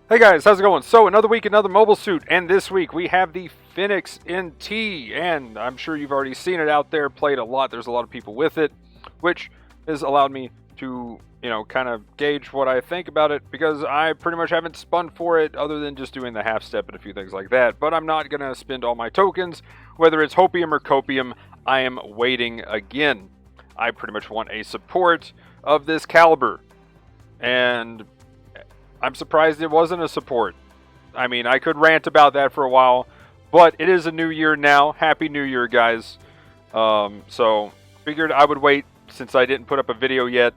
Hey guys, how's it going? So another week, another mobile suit, and this week we have the Phenex NT, and I'm sure you've already seen it out there, played a lot. There's a lot of people with it, which has allowed me to, kind of gauge what I think about it, because I pretty much haven't spun for it other than just doing the half step and a few things like that. But I'm not going to spend all my tokens, whether it's hopium or copium. I am waiting again. I pretty much want a support of this caliber, and I'm surprised it wasn't a support. I mean, I could rant about that for a while, but it is a new year now. Happy New Year, guys. So, figured I would wait since I didn't put up a video yet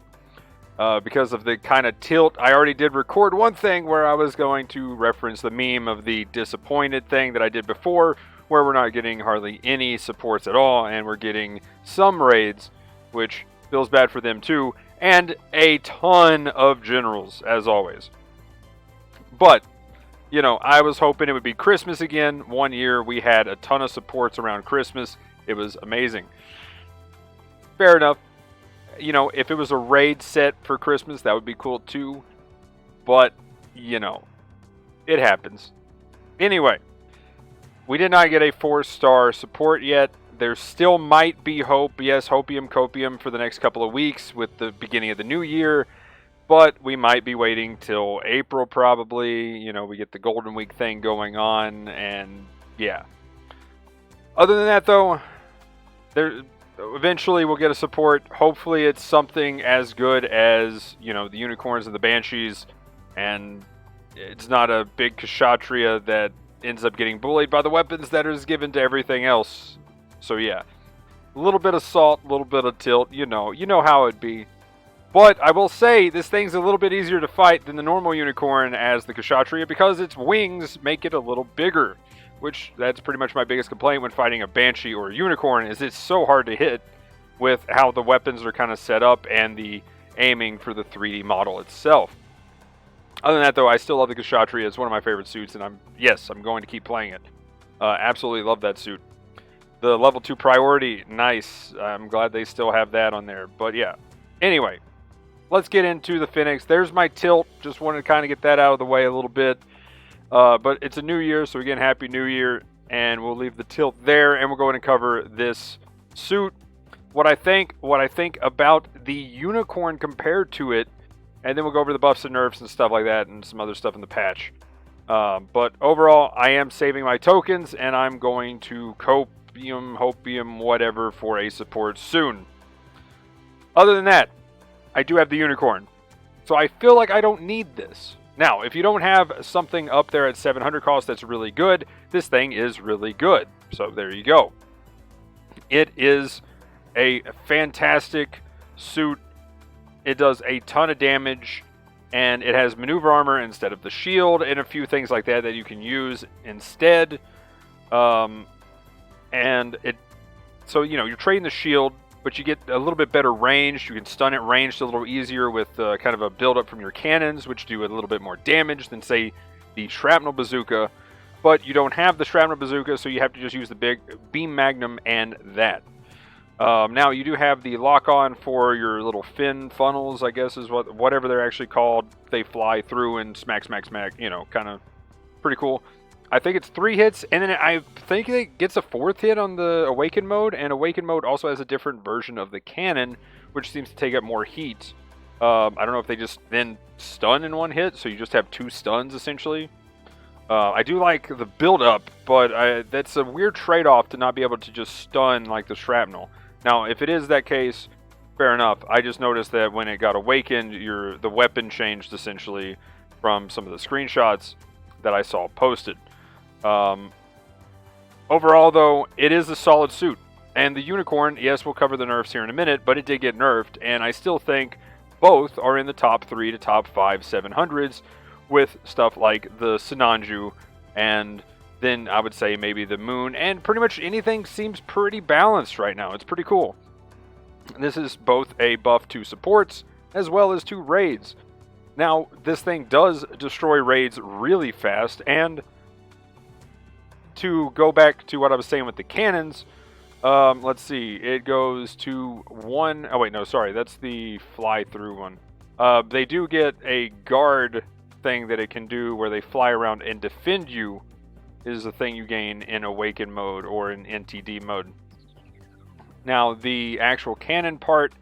because of the kind of tilt. I already did record one thing where I was going to reference the meme of the disappointed thing that I did before, where we're not getting hardly any supports at all, and we're getting some raids, which feels bad for them too, and a ton of generals, as always. But, I was hoping it would be Christmas again. One year we had a ton of supports around Christmas. It was amazing. Fair enough. If it was a raid set for Christmas, that would be cool too. But, it happens. Anyway, we did not get a 4-star support yet. There still might be hope. Yes, hopium, copium for the next couple of weeks with the beginning of the new year. But we might be waiting till April probably. We get the Golden Week thing going on, and yeah. Other than that, though, eventually we'll get a support. Hopefully it's something as good as, the Unicorns and the Banshees, and it's not a big Kshatriya that ends up getting bullied by the weapons that is given to everything else. So yeah, a little bit of salt, a little bit of tilt, you know how it'd be. But I will say, this thing's a little bit easier to fight than the normal Unicorn as the Kshatriya, because its wings make it a little bigger. Which, that's pretty much my biggest complaint when fighting a Banshee or a Unicorn, is it's so hard to hit with how the weapons are kind of set up and the aiming for the 3D model itself. Other than that, though, I still love the Kshatriya. It's one of my favorite suits, and I'm going to keep playing it. Absolutely love that suit. The level 2 priority, nice. I'm glad they still have that on there. But yeah, anyway. Let's get into the Phenex. There's my tilt. Just wanted to kind of get that out of the way a little bit. But it's a new year, so again, Happy New Year. And we'll leave the tilt there, and we'll go ahead and cover this suit. What I think about the Unicorn compared to it, and then we'll go over the buffs and nerfs and stuff like that, and some other stuff in the patch. But overall, I am saving my tokens, and I'm going to copium, hopium, whatever, for a support soon. Other than that, I do have the Unicorn, so I feel like I don't need this. Now, if you don't have something up there at 700 cost that's really good, this thing is really good. So there you go. It is a fantastic suit. It does a ton of damage, and it has maneuver armor instead of the shield, and a few things like that that you can use instead. So you're trading the shield, but you get a little bit better range. You can stun it ranged a little easier with kind of a build-up from your cannons, which do a little bit more damage than, say, the shrapnel bazooka. But you don't have the shrapnel bazooka, so you have to just use the big beam magnum and that. Now, you do have the lock-on for your little fin funnels, I guess is whatever they're actually called. They fly through and smack, smack, smack, kind of pretty cool. I think it's 3 hits, and then I think it gets a 4th hit on the Awaken mode, and Awaken mode also has a different version of the cannon, which seems to take up more heat. I don't know if they just then stun in 1 hit, so you just have 2 stuns, essentially. I do like the build-up, but that's a weird trade-off to not be able to just stun like the shrapnel. Now, if it is that case, fair enough. I just noticed that when it got awakened, the weapon changed, essentially, from some of the screenshots that I saw posted. Overall, though, it is a solid suit. And the Unicorn, yes, we'll cover the nerfs here in a minute, but it did get nerfed, and I still think both are in the top 3 to top 5 700s, with stuff like the Sinanju, and then I would say maybe the Moon, and pretty much anything seems pretty balanced right now. It's pretty cool. This is both a buff to supports, as well as to raids. Now, this thing does destroy raids really fast, and to go back to what I was saying with the cannons, let's see, it goes to 1, oh wait, no, sorry, that's the fly-through one. They do get a guard thing that it can do where they fly around and defend you is the thing you gain in Awaken mode or in NTD mode. Now, the actual cannon part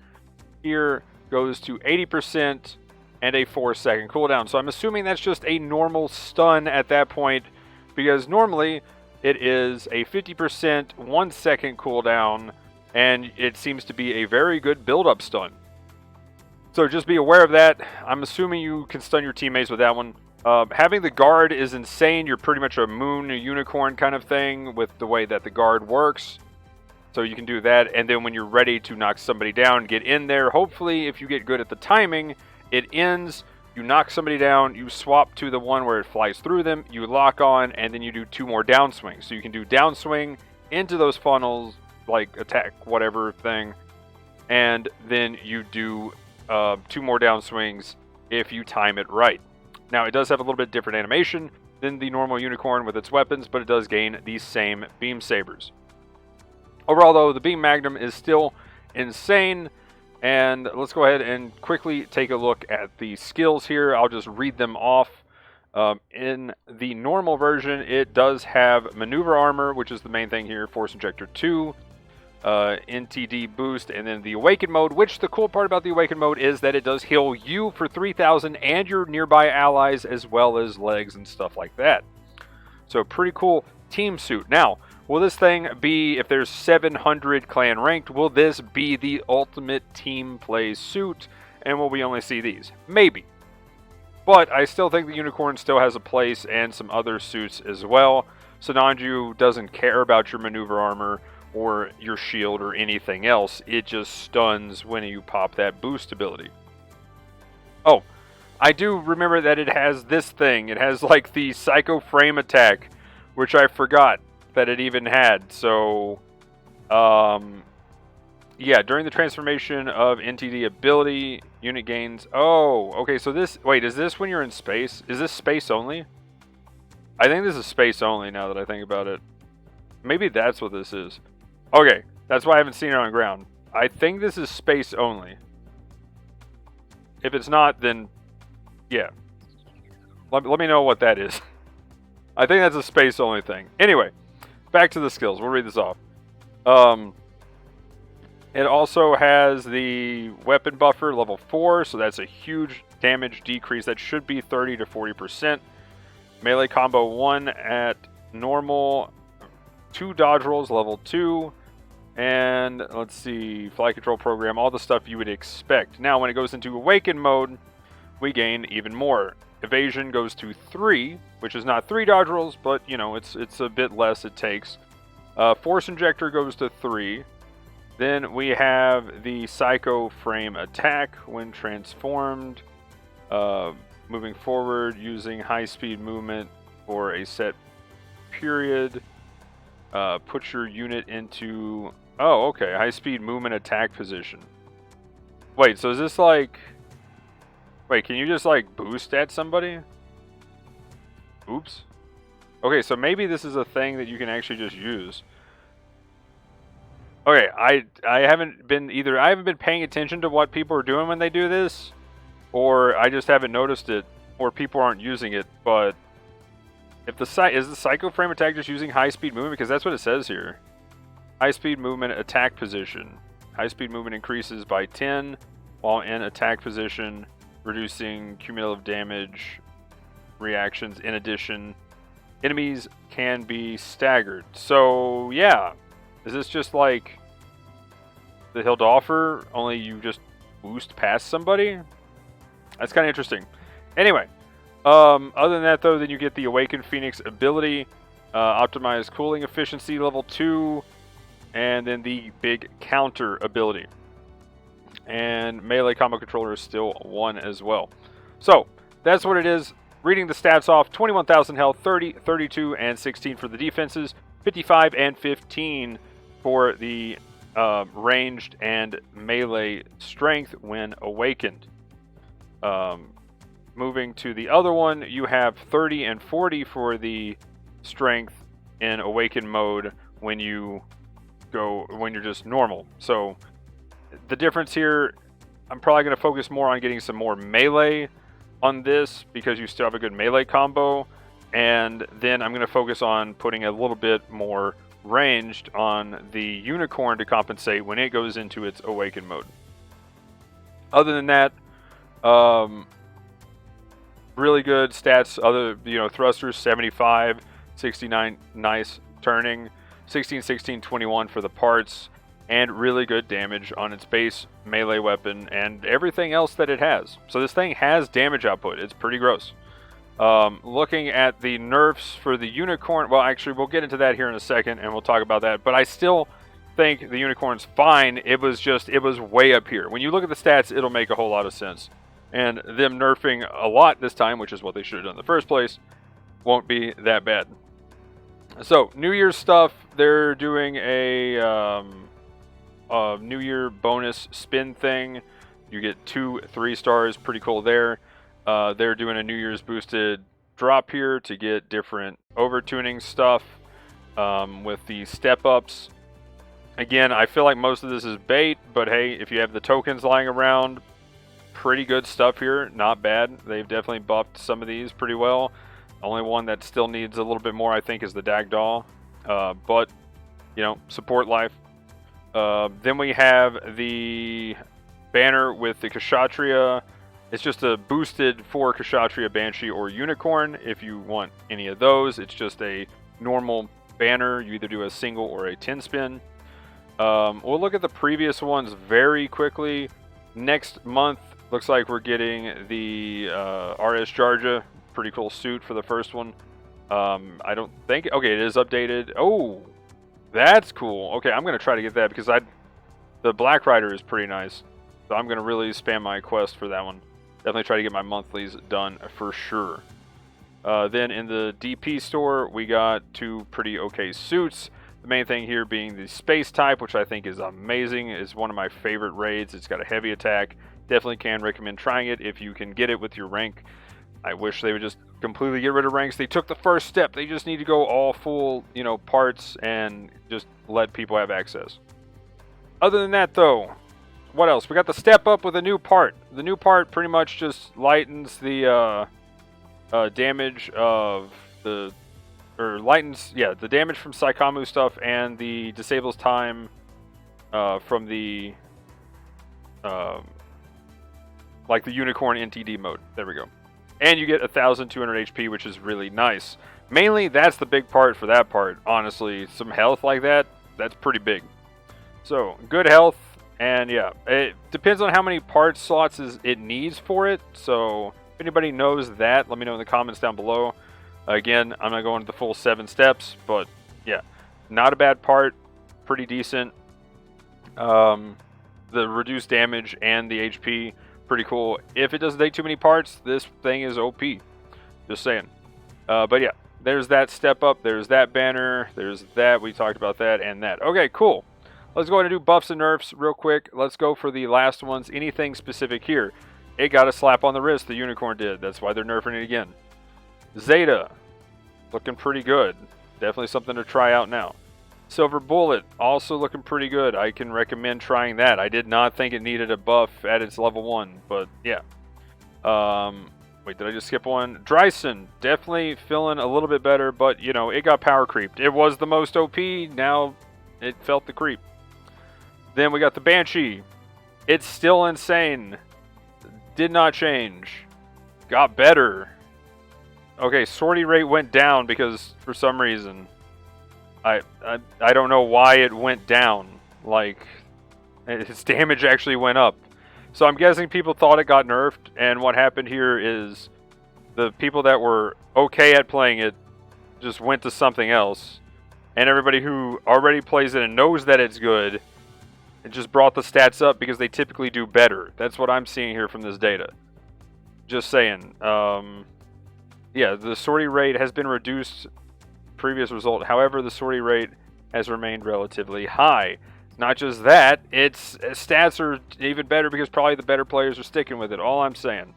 here goes to 80% and a 4-second cooldown. So I'm assuming that's just a normal stun at that point, because normally it is a 50% 1-second cooldown, and it seems to be a very good build-up stun. So just be aware of that. I'm assuming you can stun your teammates with that one. Having the guard is insane. You're pretty much a moon, a unicorn kind of thing with the way that the guard works. So you can do that, and then when you're ready to knock somebody down, get in there. Hopefully, if you get good at the timing, it ends, you knock somebody down, you swap to the one where it flies through them, you lock on, and then you do 2 more downswings. So you can do downswing into those funnels, like attack whatever thing, and then you do 2 more downswings if you time it right. Now, it does have a little bit different animation than the normal unicorn with its weapons, but it does gain these same beam sabers. Overall, though, the Beam Magnum is still insane, and let's go ahead and quickly take a look at the skills here. I'll just read them off. In the normal version, it does have Maneuver Armor, which is the main thing here, Force Injector 2, NTD Boost, and then the Awaken mode, which the cool part about the Awaken mode is that it does heal you for 3,000 and your nearby allies, as well as legs and stuff like that. So pretty cool team suit. Now, will this thing be, if there's 700 clan ranked, will this be the ultimate team play suit? And will we only see these? Maybe. But I still think the unicorn still has a place, and some other suits as well. Sinanju doesn't care about your maneuver armor or your shield or anything else. It just stuns when you pop that boost ability. Oh, I do remember that it has this thing. It has like the Psycho Frame attack, which I forgot that it even had. So, yeah, during the transformation of NTD ability, unit gains. Oh, okay, so this, wait, is this when you're in space? Is this space only? I think this is space only now that I think about it. Maybe that's what this is. Okay, that's why I haven't seen it on ground. I think this is space only. If it's not, then yeah. Let me know what that is. I think that's a space only thing. Anyway, back to the skills. We'll read this off. It also has the weapon buffer level 4, so that's a huge damage decrease. That should be 30 to 40%. Melee combo 1 at normal. 2 dodge rolls level 2. And let's see, flight control program, all the stuff you would expect. Now, when it goes into Awaken mode, we gain even more. Evasion goes to 3, which is not 3 dodge rolls, but, you know, it's a bit less it takes. Force Injector goes to 3. Then we have the Psycho Frame attack when transformed. Moving forward, using high-speed movement for a set period. Put your unit into... Oh, okay. High-speed movement attack position. Wait, so is this like... Wait, can you just like boost at somebody? Oops. Okay, so maybe this is a thing that you can actually just use. Okay, I haven't been either. I haven't been paying attention to what people are doing when they do this, or I just haven't noticed it, or people aren't using it. But if is the Psycho Frame attack just using high-speed movement? Because that's what it says here. High-speed movement attack position. High-speed movement increases by 10 while in attack position, reducing cumulative damage reactions. In addition, enemies can be staggered. So yeah, is this just like the Hildolfer, only you just boost past somebody? That's kind of interesting. Anyway, other than that though, then you get the Awakened Phoenix ability, optimized cooling efficiency level 2, and then the big counter ability. And melee combo controller is still 1 as well. So that's what it is. Reading the stats off: 21,000 health, 30, 32, and 16 for the defenses, 55 and 15 for the ranged and melee strength when awakened. Moving to the other one, you have 30 and 40 for the strength in awakened mode when you're just normal. So the difference here, I'm probably going to focus more on getting some more melee on this because you still have a good melee combo, and then I'm going to focus on putting a little bit more ranged on the unicorn to compensate when it goes into its awaken mode. Other than that, really good stats. Other, thrusters 75, 69, nice turning, 16, 16, 21 for the parts, and really good damage on its base melee weapon and everything else that it has. So this thing has damage output. It's pretty gross. Looking at the nerfs for the unicorn, well, actually, we'll get into that here in a second, and we'll talk about that. But I still think the unicorn's fine. It was way up here. When you look at the stats, it'll make a whole lot of sense. And them nerfing a lot this time, which is what they should have done in the first place, won't be that bad. So, New Year's stuff, they're doing a New Year bonus spin thing. You get 2 3 stars, pretty cool there. They're doing a New Year's boosted drop here to get different overtuning stuff with the step-ups. Again, I feel like most of this is bait, but hey, if you have the tokens lying around, pretty good stuff here. Not bad. They've definitely buffed some of these pretty well. Only one that still needs a little bit more, I think, is the Dagdoll. But, support life. Then we have the banner with the Kshatriya. It's just a boosted for Kshatriya, Banshee, or Unicorn. If you want any of those, it's just a normal banner. You either do a single or a 10 spin. We'll look at the previous ones very quickly. Next month, looks like we're getting the RS Jarja. Pretty cool suit for the first one. I don't think... Okay, it is updated. Oh, that's cool. Okay, I'm going to try to get that because the Black Rider is pretty nice. So I'm going to really spam my quest for that one. Definitely try to get my monthlies done for sure. Then in the DP store, we got 2 pretty okay suits. The main thing here being the space type, which I think is amazing. It's one of my favorite raids. It's got a heavy attack. Definitely can recommend trying it if you can get it with your rank. I wish they would just completely get rid of ranks. They took the first step. They just need to go all full, parts and just let people have access. Other than that, though, what else? We got the step up with a new part. The new part pretty much just lightens the damage of the... the damage from Saikamu stuff and the disables time from the... like the Unicorn NTD mode. There we go. And you get 1,200 HP, which is really nice. Mainly, that's the big part for that part, honestly. Some health like that, that's pretty big. So, good health, and yeah. It depends on how many part slots it needs for it. So, if anybody knows that, let me know in the comments down below. Again, I'm not going to the full 7 steps, but yeah. Not a bad part, pretty decent. The reduced damage and the HP... pretty cool. If it doesn't take too many parts, this thing is OP. Just saying. But yeah, there's that step up. There's that banner. There's that. We talked about that and that. Okay, cool. Let's go ahead and do buffs and nerfs real quick. Let's go for the last ones. Anything specific here? It got a slap on the wrist. The Unicorn did. That's why they're nerfing it again. Zeta. Looking pretty good. Definitely something to try out now. Silver Bullet, also looking pretty good. I can recommend trying that. I did not think it needed a buff at its level 1, but yeah. Wait, did I just skip one? Dryson, definitely feeling a little bit better, but, it got power creeped. It was the most OP, now it felt the creep. Then we got the Banshee. It's still insane. Did not change. Got better. Okay, sortie rate went down because, for some reason... I don't know why it went down. Like, its damage actually went up. So I'm guessing people thought it got nerfed, and what happened here is the people that were okay at playing it just went to something else, and everybody who already plays it and knows that it's good, it just brought the stats up because they typically do better. That's what I'm seeing here from this data. Just saying. Yeah, the sortie rate has been reduced. Previous result. However, the sortie rate has remained relatively high. Not just that, its stats are even better because probably the better players are sticking with it. All I'm saying.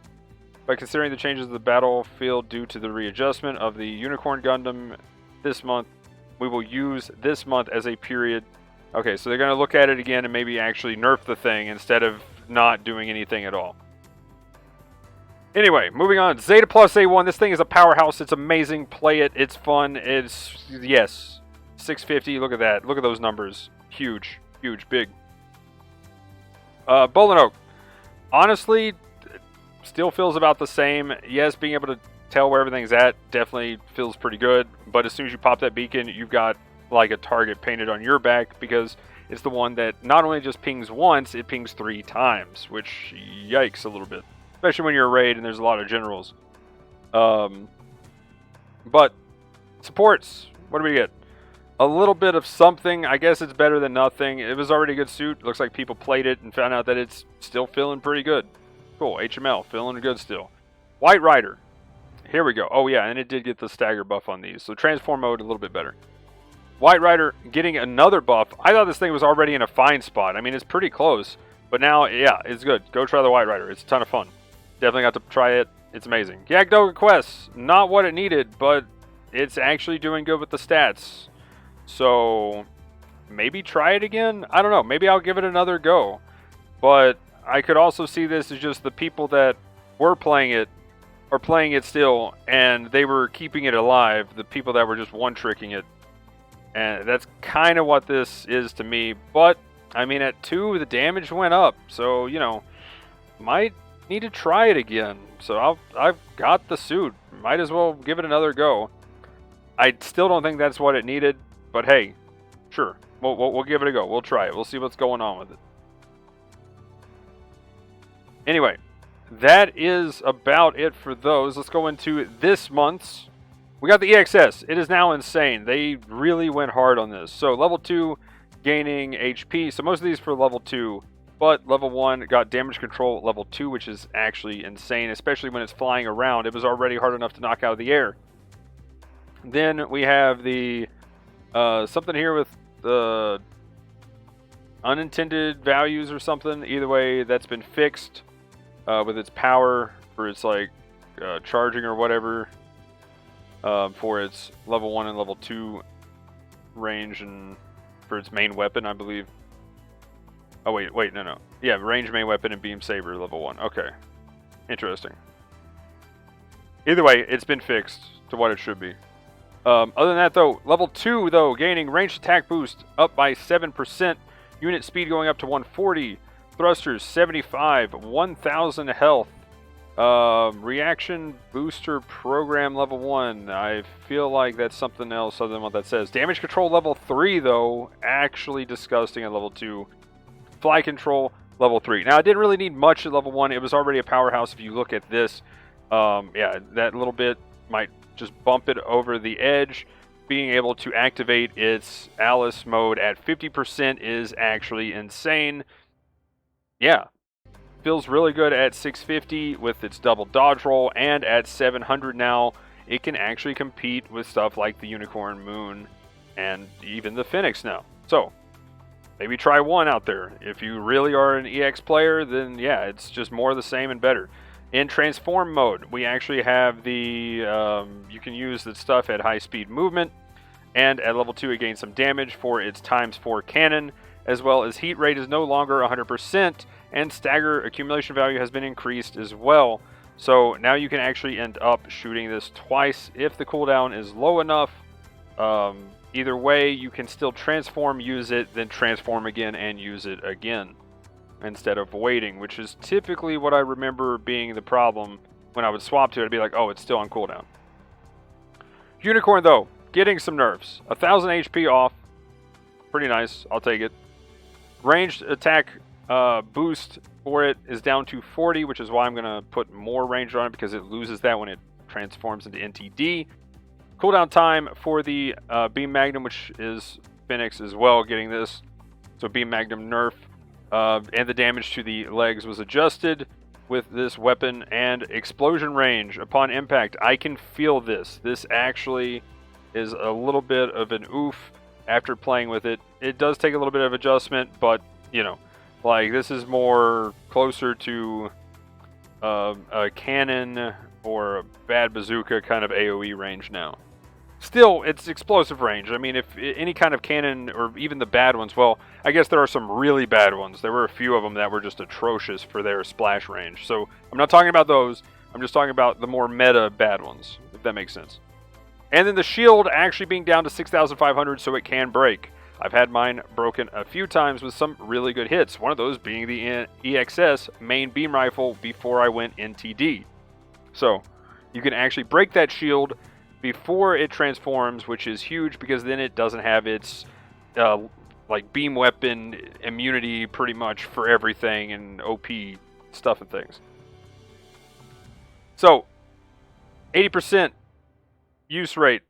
By considering the changes of the battlefield due to the readjustment of the Unicorn Gundam this month, we will use this month as a period. Okay, so they're going to look at it again and maybe actually nerf the thing instead of not doing anything at all. Anyway, moving on. Zeta Plus A1. This thing is a powerhouse. It's amazing. Play it. It's fun. It's, yes, 650. Look at that. Look at those numbers. Huge. Huge. Big. Bolin Oak. Honestly, still feels about the same. Yes, being able to tell where everything's at definitely feels pretty good. But as soon as you pop that beacon, you've got like a target painted on your back because it's the one that not only just pings once, it pings 3 times, which yikes a little bit. Especially when you're a raid and there's a lot of generals. But supports, what do we get? A little bit of something. I guess it's better than nothing. It was already a good suit. Looks like people played it and found out that it's still feeling pretty good. Cool, HML, feeling good still. White Rider. Here we go. Oh yeah, and it did get the stagger buff on these. So transform mode a little bit better. White Rider getting another buff. I thought this thing was already in a fine spot. I mean, it's pretty close. But now, yeah, it's good. Go try the White Rider. It's a ton of fun. Definitely got to try it. It's amazing. Yagdoga Quest. Not what it needed, but it's actually doing good with the stats. So, maybe try it again? I don't know. Maybe I'll give it another go. But I could also see this as just the people that were playing it are playing it still, and they were keeping it alive. The people that were just one-tricking it. And that's kind of what this is to me. But, I mean, at 2, the damage went up. So, you know, might need to try it again. So I've got the suit. Might as well give it another go. I still don't think that's what it needed. But hey, sure. We'll give it a go. We'll try it. We'll see what's going on with it. Anyway, that is about it for those. Let's go into this month's. We got the EXS. It is now insane. They really went hard on this. So level 2 gaining HP. So most of these for level 2. But level 1 got damage control at level 2, which is actually insane. Especially when it's flying around. It was already hard enough to knock out of the air. Then we have the something here with the unintended values or something. Either way, that's been fixed with its power for its like charging or whatever. For its level 1 and level 2 range and for its main weapon, I believe. Oh, wait, no. Yeah, range, main weapon, and beam saber, level 1. Okay. Interesting. Either way, it's been fixed to what it should be. Other than that, though, level 2, though, gaining ranged attack boost up by 7%. Unit speed going up to 140. Thrusters, 75. 1,000 health. Reaction booster program level 1. I feel like that's something else other than what that says. Damage control level 3 though, actually disgusting at level 2. Fly control level 3. Now I didn't really need much at level 1. It was already a powerhouse if you look at this. Yeah, that little bit might just bump it over the edge. Being able to activate its Alice mode at 50% is actually insane. Yeah. Feels really good at 650 with its double dodge roll, and at 700 now, it can actually compete with stuff like the Unicorn Moon and even the Phenex now. So, maybe try one out there. If you really are an EX player, then yeah, it's just more of the same and better. In transform mode, we actually have the, you can use the stuff at high speed movement, and at level 2 it gains some damage for its ×4 cannon, as well as heat rate is no longer 100%, and stagger accumulation value has been increased as well. So now you can actually end up shooting this twice if the cooldown is low enough. Either way, you can still transform, use it, then transform again and use it again instead of waiting, which is typically what I remember being the problem when I would swap to it. I'd be like, oh, it's still on cooldown. Unicorn, though, getting some nerfs. 1,000 HP off. Pretty nice. I'll take it. Ranged attack boost for it is down to 40, which is why I'm going to put more range on it, because it loses that when it transforms into NTD. Cooldown time for the Beam Magnum, which is Phenex as well, getting this. So Beam Magnum nerf. And the damage to the legs was adjusted with this weapon. And explosion range upon impact. I can feel this. This actually is a little bit of an oof after playing with it. It does take a little bit of adjustment, but, you know, like, this is more closer to a cannon or a bad bazooka kind of AoE range now. Still, it's explosive range. I mean, if any kind of cannon, or even the bad ones, well, I guess there are some really bad ones. There were a few of them that were just atrocious for their splash range. So I'm not talking about those. I'm just talking about the more meta bad ones, if that makes sense. And then the shield actually being down to 6,500, so it can break. I've had mine broken a few times with some really good hits. One of those being the EXS main beam rifle before I went NTD. So you can actually break that shield before it transforms, which is huge because then it doesn't have its like beam weapon immunity pretty much for everything and OP stuff and things. So 80% use rate,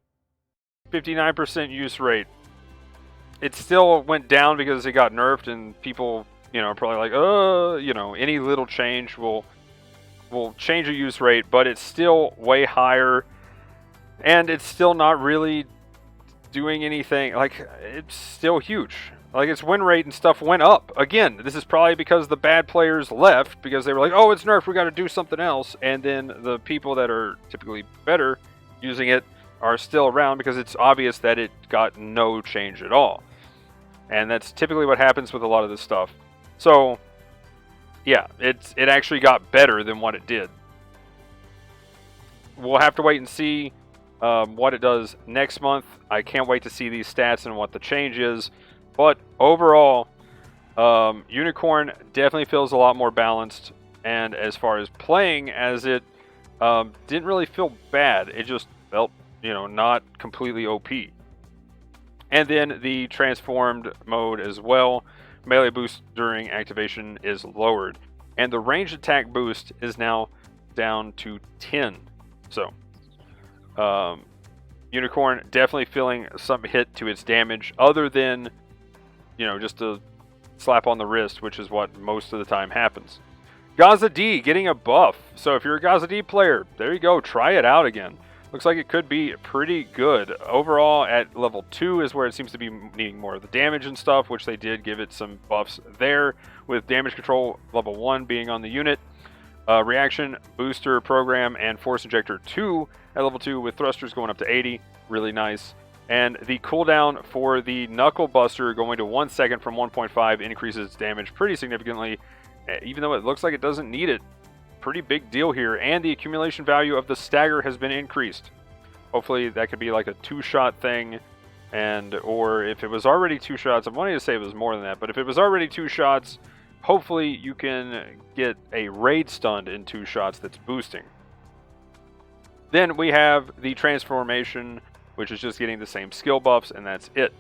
59% use rate. It still went down because it got nerfed, and people, are probably like, any little change will change the use rate, but it's still way higher, and it's still not really doing anything. Like, it's still huge. Like, its win rate and stuff went up. Again, this is probably because the bad players left, because they were like, oh, it's nerfed, we got to do something else, and then the people that are typically better using it are still around because it's obvious that it got no change at all. And that's typically what happens with a lot of this stuff. So, yeah, it actually got better than what it did. We'll have to wait and see what it does next month. I can't wait to see these stats and what the change is. But overall, Unicorn definitely feels a lot more balanced. And as far as playing as it, didn't really feel bad. It just felt, not completely OP. And then the transformed mode as well. Melee boost during activation is lowered. And the ranged attack boost is now down to 10. So, Unicorn definitely feeling some hit to its damage other than, just a slap on the wrist, which is what most of the time happens. Gaza D getting a buff. So if you're a Gaza D player, there you go. Try it out again. Looks like it could be pretty good. Overall, at level 2 is where it seems to be needing more of the damage and stuff, which they did give it some buffs there, with damage control level 1 being on the unit. Reaction, booster program, and force injector 2 at level 2, with thrusters going up to 80. Really nice. And the cooldown for the Knuckle Buster going to 1 second from 1.5 increases its damage pretty significantly, even though it looks like it doesn't need it. Pretty big deal here, and the accumulation value of the stagger has been increased. Hopefully that could be like a 2-shot thing, or if it was already 2 shots, I'm wanting to say it was more than that, but if it was already 2 shots, hopefully you can get a raid stun in 2 shots that's boosting. Then we have the transformation, which is just getting the same skill buffs, and that's it.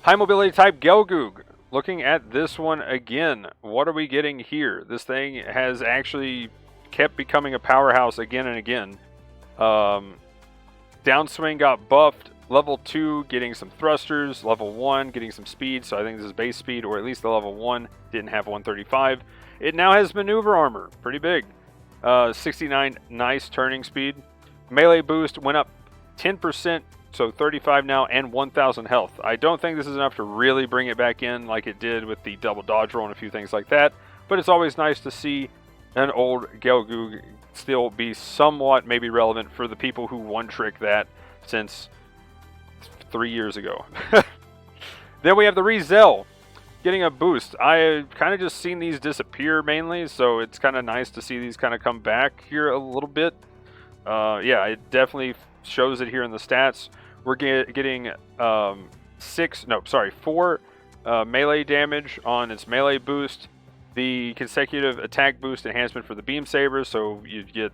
High mobility type Gelgoog. Looking at this one again, what are we getting here? This thing has actually kept becoming a powerhouse again and again. Downswing got buffed. Level 2 getting some thrusters. Level 1 getting some speed. So I think this is base speed, or at least the level 1 didn't have 135. It now has maneuver armor. Pretty big. 69 nice turning speed. Melee boost went up 10%. So 35 now, and 1,000 health. I don't think this is enough to really bring it back in like it did with the double dodge roll and a few things like that. But it's always nice to see an old Gelgoog still be somewhat maybe relevant for the people who one-trick that since 3 years ago. Then we have the Rizel getting a boost. I kind of just seen these disappear mainly, so it's kind of nice to see these kind of come back here a little bit. Yeah, it definitely shows it here in the stats. We're getting 4 melee damage on its melee boost. The consecutive attack boost enhancement for the beam sabers, so you get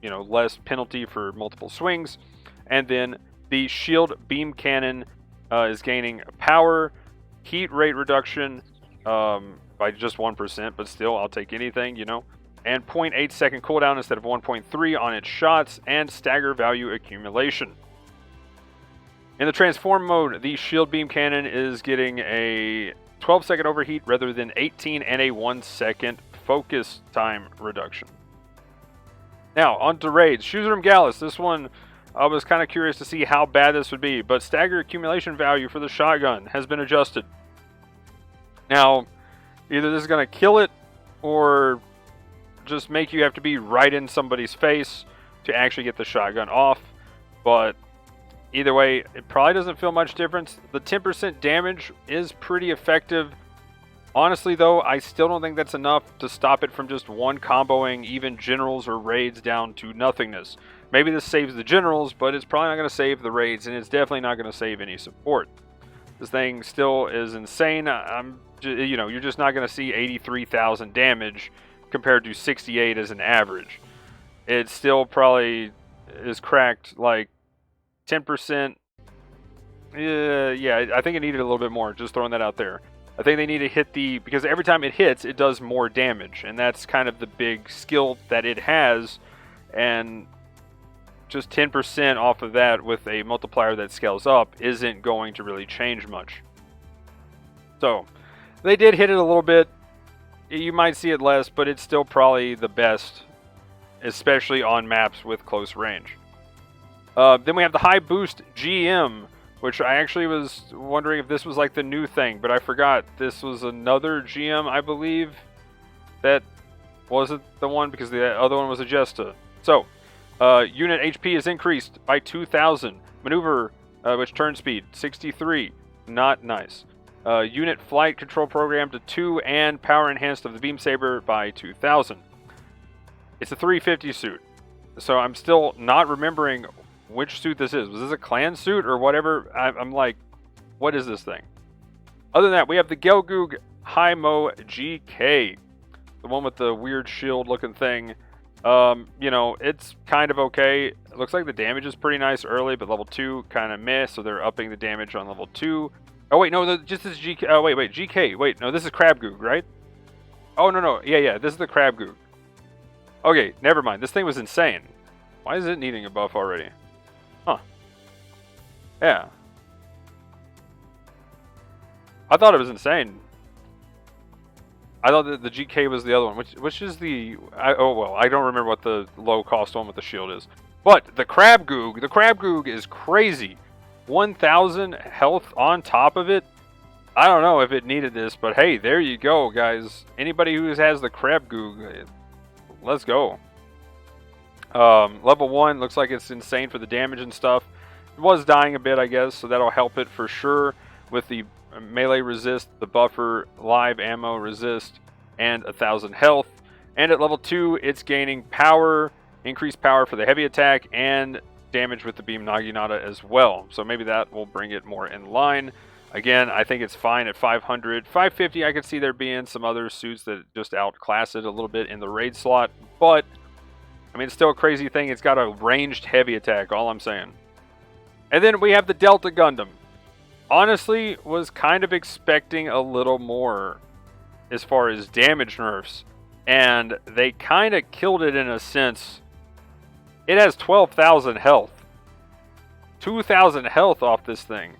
less penalty for multiple swings. And then the shield beam cannon is gaining power, heat rate reduction by just 1%, but still, I'll take anything, And 0.8 second cooldown instead of 1.3 on its shots, and stagger value accumulation. In the transform mode, the shield beam cannon is getting a 12 second overheat rather than 18, and a 1 second focus time reduction. Now, on to raids. Shuzrum Gallus. This one, I was kind of curious to see how bad this would be, but stagger accumulation value for the shotgun has been adjusted. Now, either this is going to kill it, or just make you have to be right in somebody's face to actually get the shotgun off. But either way, it probably doesn't feel much difference. The 10% damage is pretty effective Honestly, though, I still don't think that's enough to stop it from just one comboing even generals or raids down to nothingness. Maybe this saves the generals, but it's probably not going to save the raids, and it's definitely not going to save any support. This thing still is insane. You're just not going to see 83,000 damage compared to 68 as an average. It still probably is cracked like 10%. Yeah, I think it needed a little bit more. Just throwing that out there. I think they need to hit because every time it hits, it does more damage, and that's kind of the big skill that it has, and just 10% off of that with a multiplier that scales up isn't going to really change much. So, they did hit it a little bit. You might see it less, but it's still probably the best, especially on maps with close range. Then we have the high boost GM, which I actually was wondering if this was like the new thing, but I forgot. This was another GM, I believe. That wasn't the one because the other one was a Jesta. So, unit HP is increased by 2,000. Maneuver, which turn speed, 63. Not nice. Unit flight control program to 2 and power enhanced of the beam saber by 2,000. It's a 350 suit. So I'm still not remembering which suit this is. Was this a clan suit or whatever? I'm like, what is this thing? Other than that, we have the Gelgoog Hi-Mo GK. The one with the weird shield looking thing. It's kind of okay. It looks like the damage is pretty nice early, but level 2 kind of meh, so they're upping the damage on level 2. Oh, wait, no, just this GK. Oh, wait, GK. Wait, no, this is Crabgoog, right? Oh, no. Yeah, this is the Crabgoog. Okay, never mind. This thing was insane. Why is it needing a buff already? Huh. Yeah. I thought it was insane. I thought that the GK was the other one, which is the... I don't remember what the low-cost one with the shield is. But the Crabgoog is crazy. 1,000 health on top of it. I don't know if it needed this, but hey, there you go, guys. Anybody who has the Crabgoog, let's go. Level 1 looks like it's insane for the damage and stuff. It was dying a bit, I guess, so that'll help it for sure with the melee resist, the buffer, live ammo resist, and 1,000 health. And at level 2, it's gaining power, increased power for the heavy attack, and damage with the beam Naginata as well. So maybe that will bring it more in line. Again, I think it's fine at 500. 550, I could see there being some other suits that just outclass it a little bit in the raid slot, but I mean, it's still a crazy thing. It's got a ranged heavy attack, all I'm saying. And then we have the Delta Gundam. Honestly, was kind of expecting a little more as far as damage nerfs. And they kind of killed it in a sense. It has 12,000 health. 2,000 health off this thing.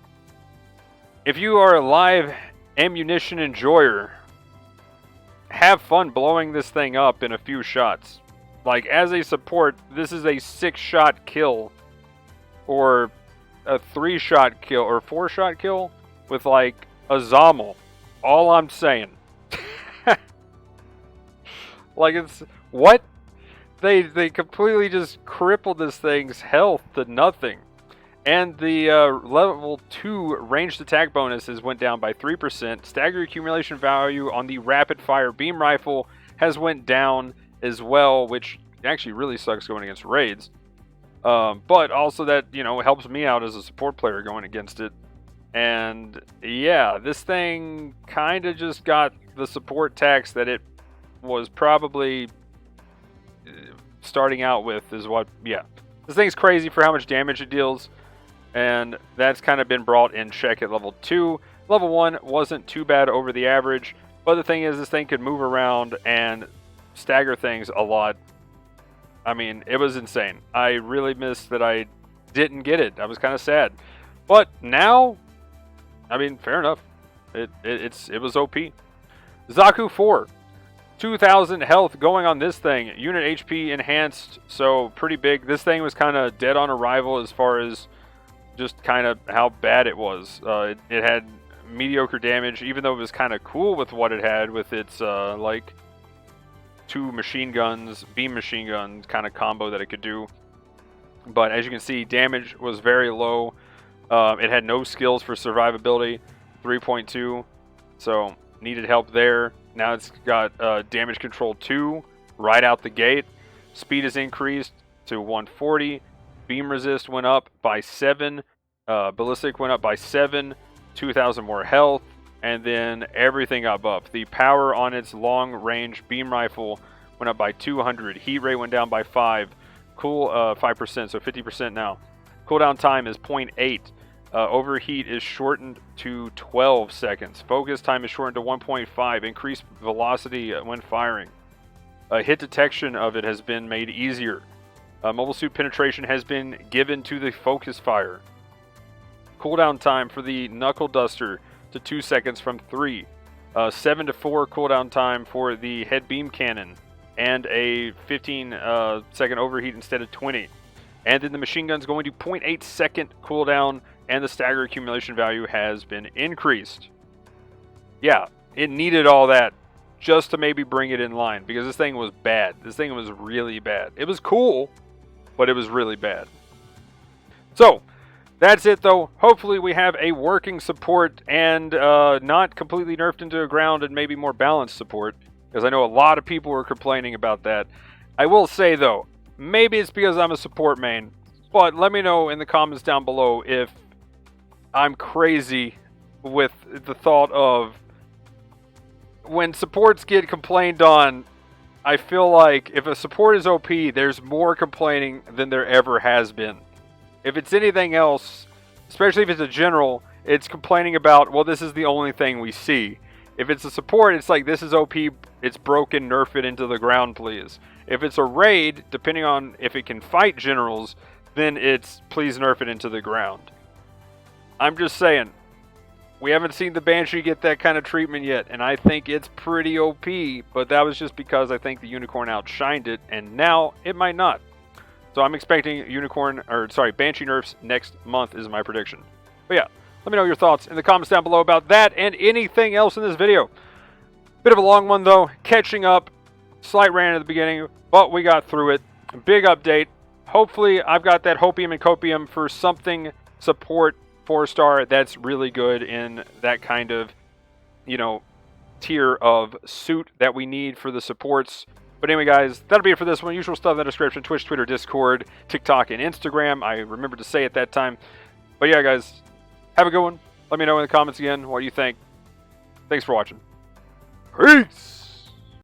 If you are a live ammunition enjoyer, have fun blowing this thing up in a few shots. Like, as a support, this is a 6-shot kill, or a 3-shot kill, or 4-shot kill with, like, a Zommel. All I'm saying. Like, it's... What? They completely just crippled this thing's health to nothing. And the level 2 ranged attack bonuses went down by 3%. Stagger accumulation value on the rapid-fire beam rifle has went down as well, which actually really sucks going against raids. But also that, helps me out as a support player going against it. And yeah, this thing kind of just got the support tax that it was probably starting out with is what, yeah. This thing's crazy for how much damage it deals. And that's kind of been brought in check at level 2. Level 1 wasn't too bad over the average. But the thing is, this thing could move around and stagger things a lot. I mean, it was insane. I really missed that I didn't get it. I was kind of sad. But now, I mean, fair enough. It was OP. Zaku 4. 2,000 health going on this thing. Unit HP enhanced, so pretty big. This thing was kind of dead on arrival as far as just kind of how bad it was. It had mediocre damage, even though it was kind of cool with what it had with its, like, 2 machine guns, beam machine guns kind of combo that it could do. But as you can see, damage was very low. It had no skills for survivability, 3.2. So Needed help there. Now it's got damage control 2 right out the gate. Speed is increased to 140. Beam resist went up by 7. Ballistic went up by 7. 2,000 more health. And then everything got buffed. The power on its long-range beam rifle went up by 200. Heat rate went down by 5. Cool 5%, so 50% now. Cooldown time is 0.8. Overheat is shortened to 12 seconds. Focus time is shortened to 1.5. Increased velocity when firing. Hit detection of it has been made easier. Mobile suit penetration has been given to the focus fire. Cooldown time for the knuckle duster to 2 seconds from 3. 7 to 4 cooldown time for the head beam cannon. And a 15 second overheat instead of 20. And then the machine gun's going to 0.8 second cooldown, and the stagger accumulation value has been increased. Yeah, it needed all that just to maybe bring it in line, because this thing was bad. This thing was really bad. It was cool, but it was really bad. So, that's it though. Hopefully we have a working support and not completely nerfed into the ground and maybe more balanced support, because I know a lot of people were complaining about that. I will say though, maybe it's because I'm a support main, but let me know in the comments down below if I'm crazy with the thought of when supports get complained on. I feel like if a support is OP, there's more complaining than there ever has been. If it's anything else, especially if it's a general, it's complaining about, well, this is the only thing we see. If it's a support, it's like, this is OP, it's broken, nerf it into the ground, please. If it's a raid, depending on if it can fight generals, then it's, please nerf it into the ground. I'm just saying, we haven't seen the Banshee get that kind of treatment yet, and I think it's pretty OP, but that was just because I think the Unicorn outshined it, and now it might not. So I'm expecting Banshee nerfs next month is my prediction. But yeah, let me know your thoughts in the comments down below about that and anything else in this video. Bit of a long one though, catching up, slight rant at the beginning, but we got through it. Big update. Hopefully I've got that hopium and copium for something support 4-star that's really good in that kind of, tier of suit that we need for the supports. But anyway, guys, that'll be it for this one. Usual stuff in the description: Twitch, Twitter, Discord, TikTok, and Instagram. I remembered to say it that time. But yeah, guys, have a good one. Let me know in the comments again what you think. Thanks for watching. Peace!